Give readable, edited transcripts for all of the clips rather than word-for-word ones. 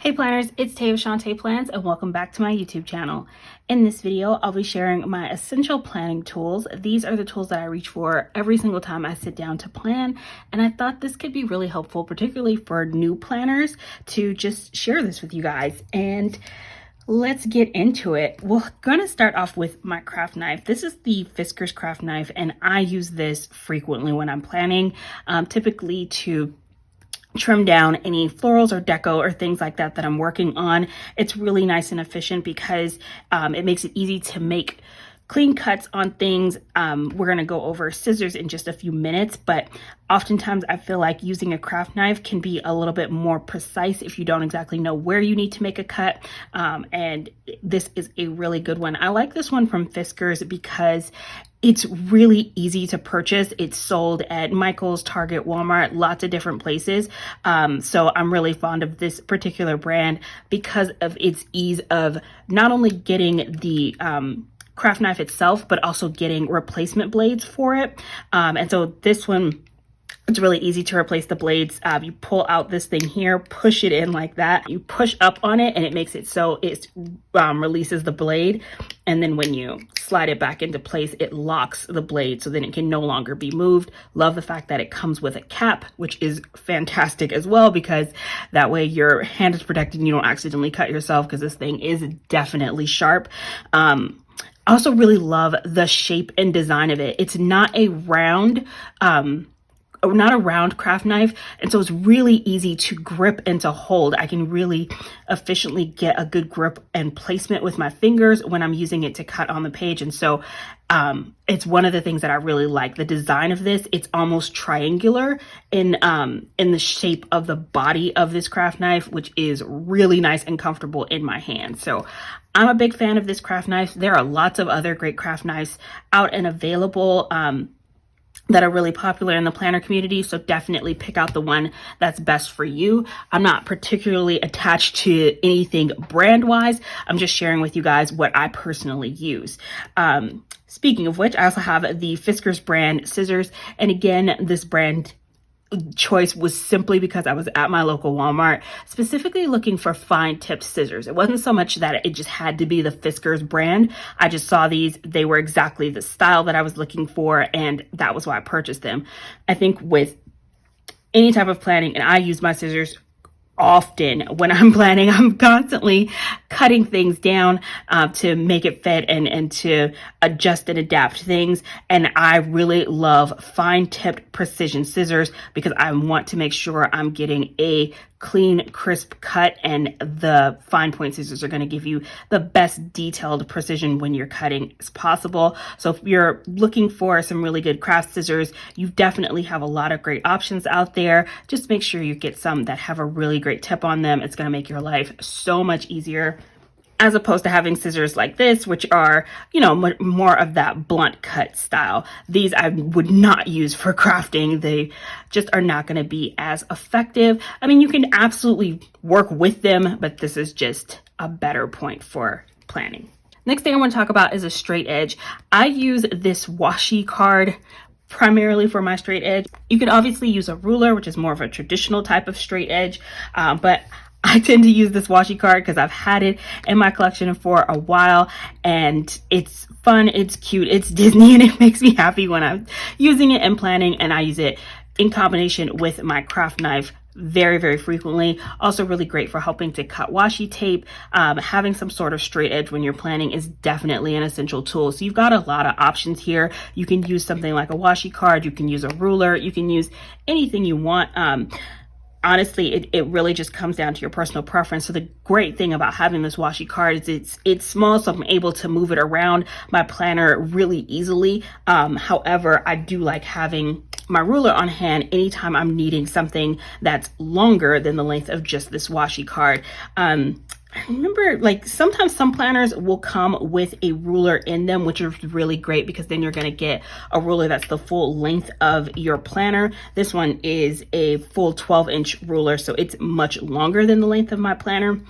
Hey planners, it's Tay of Shantae Plans and welcome back to my YouTube channel. In this video, I'll be sharing my essential planning tools. These are the tools that I reach for every single time I sit down to plan, and I thought this could be really helpful, particularly for new planners, to just share this with you guys. And let's get into it. We're gonna start off with my craft knife. This is the Fiskars craft knife, and I use this frequently when I'm planning, typically to trim down any florals or deco or things like that I'm working on. It's really nice and efficient because it makes it easy to make clean cuts on things. We're gonna go over scissors in just a few minutes, but oftentimes I feel like using a craft knife can be a little bit more precise if you don't exactly know where you need to make a cut. And this is a really good one. I like this one from Fiskars because it's really easy to purchase. It's sold at Michael's, Target, Walmart, lots of different places. So I'm really fond of this particular brand because of its ease of not only getting the craft knife itself, but also getting replacement blades for it. And so this one, it's really easy to replace the blades. You pull out this thing here, push it in like that. You push up on it and it makes it so it releases the blade. And then when you slide it back into place, it locks the blade so then it can no longer be moved. Love the fact that it comes with a cap, which is fantastic as well, because that way your hand is protected and you don't accidentally cut yourself, because this thing is definitely sharp. I also really love the shape and design of it. It's not a round craft knife, and so it's really easy to grip and to hold. I can really efficiently get a good grip and placement with my fingers when I'm using it to cut on the page. And so it's one of the things that I really like. The design of this, it's almost triangular in the shape of the body of this craft knife, which is really nice and comfortable in my hand. So I'm a big fan of this craft knife. There are lots of other great craft knives out and available that are really popular in the planner community. So definitely pick out the one that's best for you. I'm not particularly attached to anything brand wise. I'm just sharing with you guys what I personally use. Speaking of which, I also have the Fiskars brand scissors. And again, this brand choice was simply because I was at my local Walmart, specifically looking for fine tipped scissors. It wasn't so much that it just had to be the Fiskars brand. I just saw these, they were exactly the style that I was looking for, and that was why I purchased them. I think with any type of planning, and I use my scissors often when I'm planning, I'm constantly cutting things down to make it fit and to adjust and adapt things. And I really love fine tipped precision scissors because I want to make sure I'm getting a clean, crisp cut, and the fine point scissors are going to give you the best detailed precision when you're cutting as possible. So if you're looking for some really good craft scissors, you definitely have a lot of great options out there. Just make sure you get some that have a really great tip on them. It's going to make your life so much easier, as opposed to having scissors like this, which are, you know, more of that blunt cut style. These I would not use for crafting. They just are not going to be as effective. I mean, you can absolutely work with them, but this is just a better point for planning. Next thing I want to talk about is a straight edge. I use this washi card primarily for my straight edge. You can obviously use a ruler, which is more of a traditional type of straight edge, but I tend to use this washi card because I've had it in my collection for a while, and it's fun, it's cute, it's Disney, and it makes me happy when I'm using it and planning, and I use it in combination with my craft knife very, very frequently. Also really great for helping to cut washi tape. Having some sort of straight edge when you're planning is definitely an essential tool. So you've got a lot of options here. You can use something like a washi card, you can use a ruler, you can use anything you want. Honestly, it really just comes down to your personal preference. So the great thing about having this washi card is it's small, so I'm able to move it around my planner really easily. However, I do like having my ruler on hand anytime I'm needing something that's longer than the length of just this washi card. I remember, like, sometimes some planners will come with a ruler in them, which is really great because then you're going to get a ruler that's the full length of your planner. This one is a full 12-inch ruler, so it's much longer than the length of my planner,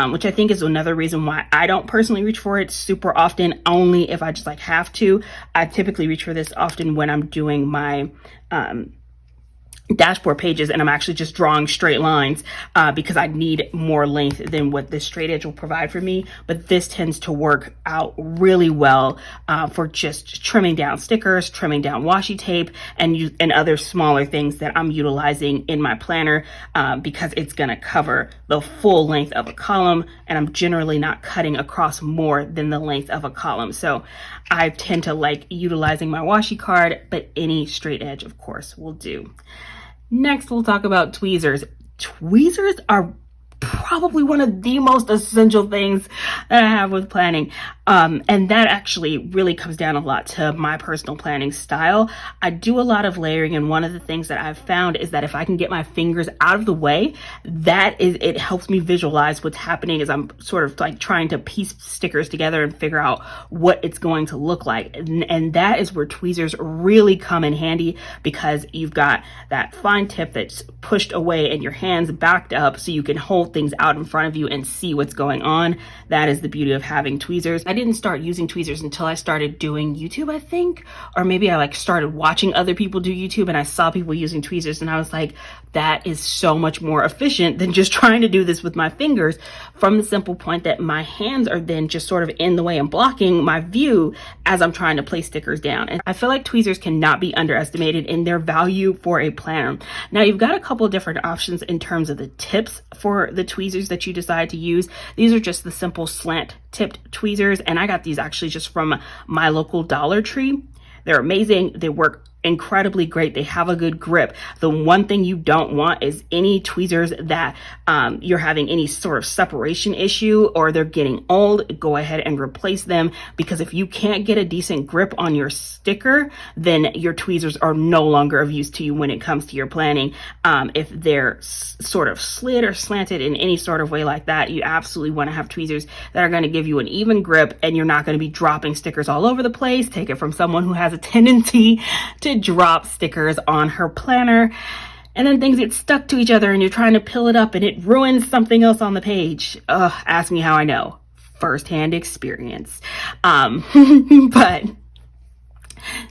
which I think is another reason why I don't personally reach for it super often, only if I just like have to. I typically reach for this often when I'm doing my dashboard pages, and I'm actually just drawing straight lines because I need more length than what this straight edge will provide for me. But this tends to work out really well for just trimming down stickers, trimming down washi tape, and other smaller things that I'm utilizing in my planner because it's going to cover the full length of a column, and I'm generally not cutting across more than the length of a column. So I tend to like utilizing my washi card, but any straight edge, of course, will do. Next, we'll talk about tweezers. Tweezers are probably one of the most essential things that I have with planning. And that actually really comes down a lot to my personal planning style. I do a lot of layering, and one of the things that I've found is that if I can get my fingers out of the way, it helps me visualize what's happening as I'm sort of like trying to piece stickers together and figure out what it's going to look like. And that is where tweezers really come in handy, because you've got that fine tip that's pushed away and your hands backed up so you can hold things out in front of you and see what's going on. That is the beauty of having tweezers. I didn't start using tweezers until I started doing YouTube, I think, or maybe I like started watching other people do YouTube and I saw people using tweezers and I was like, that is so much more efficient than just trying to do this with my fingers, from the simple point that my hands are then just sort of in the way and blocking my view as I'm trying to place stickers down. And I feel like tweezers cannot be underestimated in their value for a planner. Now, you've got a couple of different options in terms of the tips for the tweezers that you decide to use. These are just the simple slant tipped tweezers, and I got these actually just from my local Dollar Tree. They're amazing. They work incredibly great. They have a good grip. The one thing you don't want is any tweezers that you're having any sort of separation issue or they're getting old. Go ahead and replace them, because if you can't get a decent grip on your sticker, then your tweezers are no longer of use to you when it comes to your planning. If they're sort of slid or slanted in any sort of way like that, you absolutely want to have tweezers that are going to give you an even grip, and you're not going to be dropping stickers all over the place. Take it from someone who has a tendency to drop stickers on her planner, and then things get stuck to each other and you're trying to peel it up and it ruins something else on the page. Ask me how I know. Firsthand experience. But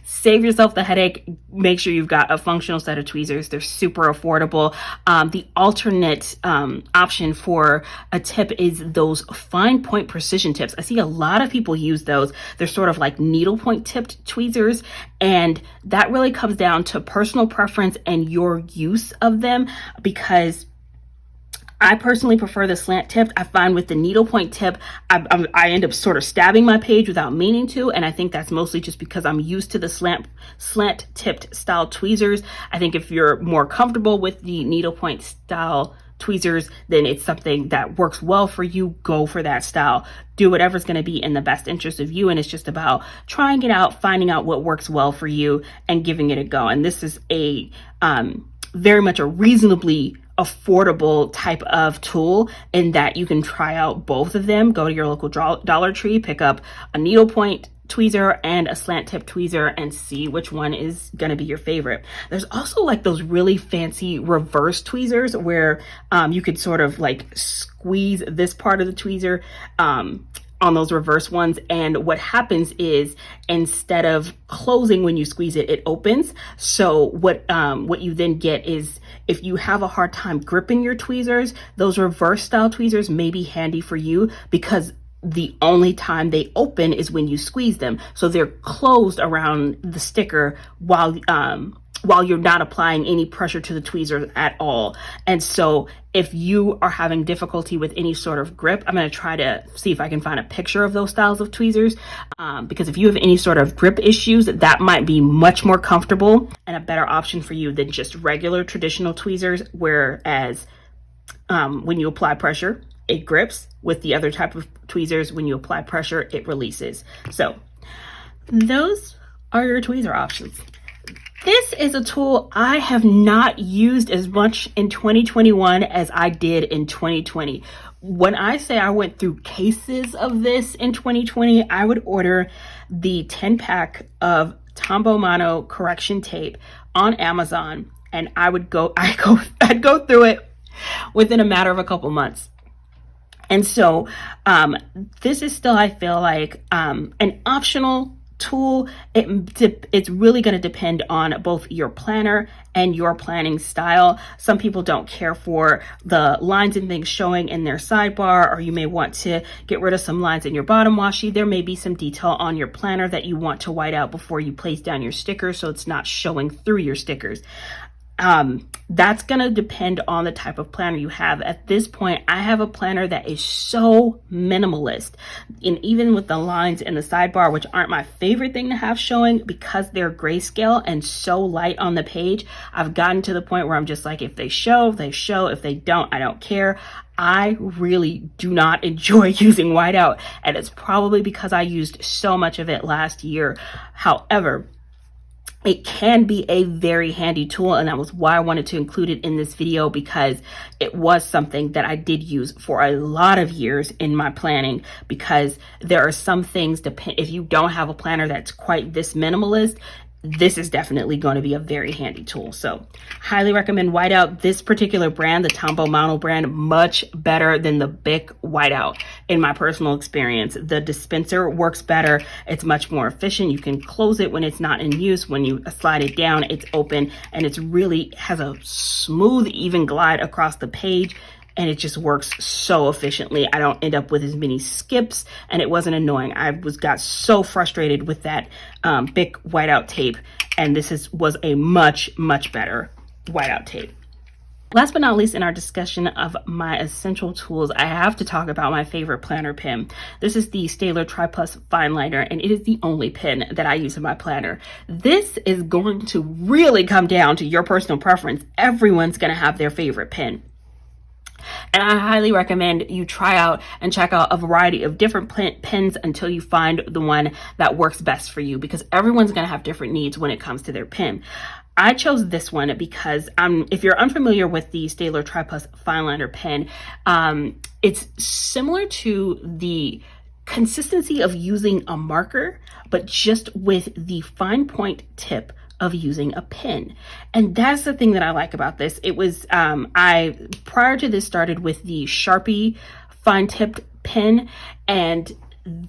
save yourself the headache. Make sure you've got a functional set of tweezers. They're super affordable. The alternate option for a tip is those fine point precision tips. I see a lot of people use those. They're sort of like needlepoint tipped tweezers, and that really comes down to personal preference and your use of them, because I personally prefer the slant tipped. I find with the needlepoint tip, I end up sort of stabbing my page without meaning to, and I think that's mostly just because I'm used to the slant tipped style tweezers. I think if you're more comfortable with the needlepoint style tweezers, then it's something that works well for you. Go for that style. Do whatever's going to be in the best interest of you, and it's just about trying it out, finding out what works well for you, and giving it a go. And this is a very much a reasonably affordable type of tool in that you can try out both of them. Go to your local Dollar Tree, pick up a needlepoint tweezer and a slant tip tweezer, and see which one is going to be your favorite. There's also like those really fancy reverse tweezers where you could sort of like squeeze this part of the tweezer on those reverse ones, and what happens is instead of closing when you squeeze it, it opens. So what you then get is, if you have a hard time gripping your tweezers, those reverse style tweezers may be handy for you, because the only time they open is when you squeeze them. So they're closed around the sticker while you're not applying any pressure to the tweezers at all. And so if you are having difficulty with any sort of grip, I'm going to try to see if I can find a picture of those styles of tweezers, because if you have any sort of grip issues, that might be much more comfortable and a better option for you than just regular traditional tweezers, whereas when you apply pressure, it grips. With the other type of tweezers, when you apply pressure, it releases. So those are your tweezer options. This is a tool I have not used as much in 2021 as I did in 2020. When I say I went through cases of this in 2020, I would order the 10-pack of Tombow Mono correction tape on Amazon, and I'd go through it within a matter of a couple months. And so this is still, I feel like, an optional tool. It's really going to depend on both your planner and your planning style. Some people don't care for the lines and things showing in their sidebar, or you may want to get rid of some lines in your bottom washi. There may be some detail on your planner that you want to white out before you place down your stickers, so it's not showing through your stickers. That's going to depend on the type of planner you have. At this point, I have a planner that is so minimalist, and even with the lines in the sidebar, which aren't my favorite thing to have showing because they're grayscale and so light on the page, I've gotten to the point where I'm just like, if they show, they show. If they don't, I don't care. I really do not enjoy using whiteout, and it's probably because I used so much of it last year. However, it can be a very handy tool, and that was why I wanted to include it in this video, because it was something that I did use for a lot of years in my planning, because there are some things, if you don't have a planner that's quite this minimalist, this is definitely going to be a very handy tool. So highly recommend whiteout. This particular brand, the Tombow Mono brand, much better than the Bic whiteout in my personal experience. The dispenser works better. It's much more efficient. You can close it when it's not in use. When you slide it down, it's open, and it's really has a smooth, even glide across the page. And it just works so efficiently. I don't end up with as many skips, and it wasn't annoying. I got so frustrated with that Bic whiteout tape, and this was a much better whiteout tape. Last but not least, in our discussion of my essential tools, I have to talk about my favorite planner pen. This is the Staedtler Tri-Plus Fine Liner, and it is the only pen that I use in my planner. This is going to really come down to your personal preference. Everyone's going to have their favorite pen. And I highly recommend you try out and check out a variety of different pens until you find the one that works best for you, because everyone's going to have different needs when it comes to their pen. I chose this one because if you're unfamiliar with the Staedtler Tri-Plus Fine Liner pen, it's similar to the consistency of using a marker, but just with the fine point tip of using a pen. And that's the thing that I like about this. It was, I prior to this started with the Sharpie fine tipped pen, and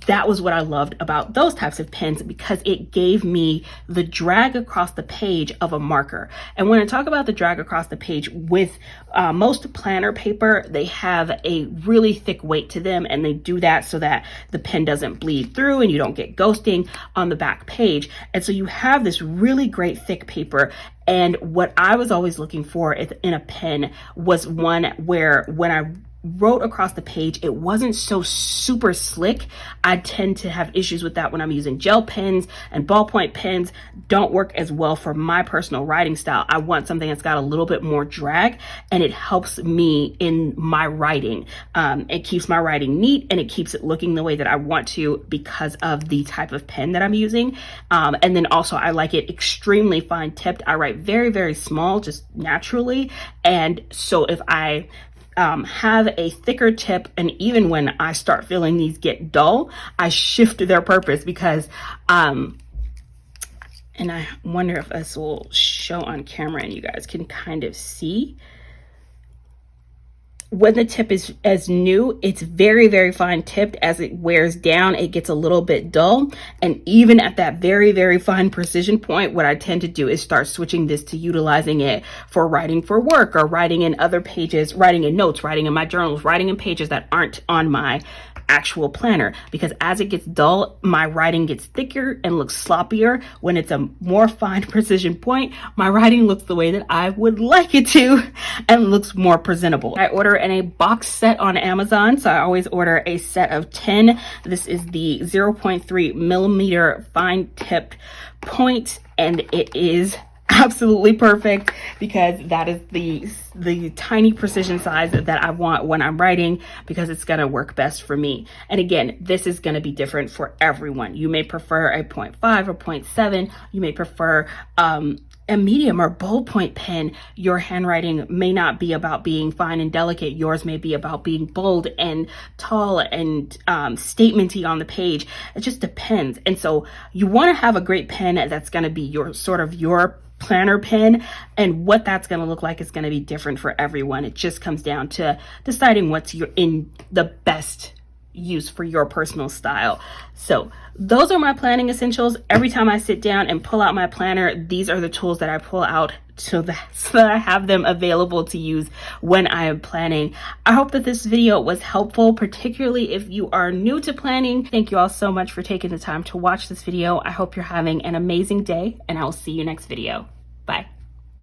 that was what I loved about those types of pens, because it gave me the drag across the page of a marker. And when I talk about the drag across the page, with most planner paper, they have a really thick weight to them, and they do that so that the pen doesn't bleed through and you don't get ghosting on the back page. And so you have this really great thick paper. And what I was always looking for in a pen was one where when I wrote across the page, it wasn't so super slick. I tend to have issues with that when I'm using gel pens, and ballpoint pens don't work as well for my personal writing style. I want something that's got a little bit more drag, and it helps me in my writing. It keeps my writing neat, and it keeps it looking the way that I want to because of the type of pen that I'm using. And then also I like it extremely fine tipped. I write very small, just naturally. And so if I have a thicker tip, and even when I start feeling these get dull, I shift their purpose, because and I wonder if this will show on camera and you guys can kind of see. When the tip is as new, it's very fine tipped. As it wears down, it gets a little bit dull. And even at that very fine precision point, what I tend to do is start switching this to utilizing it for writing for work, or writing in other pages, writing in notes, writing in my journals, writing in pages that aren't on my actual planner, because as it gets dull, my writing gets thicker and looks sloppier. When it's a more fine precision point, my writing looks the way that I would like it to and looks more presentable. I order in a box set on Amazon, so I always order a set of 10. This is the 0.3 millimeter fine tipped point, and it is absolutely perfect, because that is the tiny precision size that I want when I'm writing, because it's going to work best for me. And again, this is going to be different for everyone. You may prefer a 0.5 or 0.7. You may prefer a medium or ballpoint pen. Your handwriting may not be about being fine and delicate. Yours may be about being bold and tall and statementy on the page. It just depends. And so you want to have a great pen that's going to be your planner pen, and what that's going to look like is going to be different for everyone. It just comes down to deciding what's in the best use for your personal style. So those are my planning essentials. Every time I sit down and pull out my planner, these are the tools that I pull out so that I have them available to use when I am planning. I hope that this video was helpful, particularly if you are new to planning. Thank you all so much for taking the time to watch this video. I hope you're having an amazing day, and I will see you next video. Bye.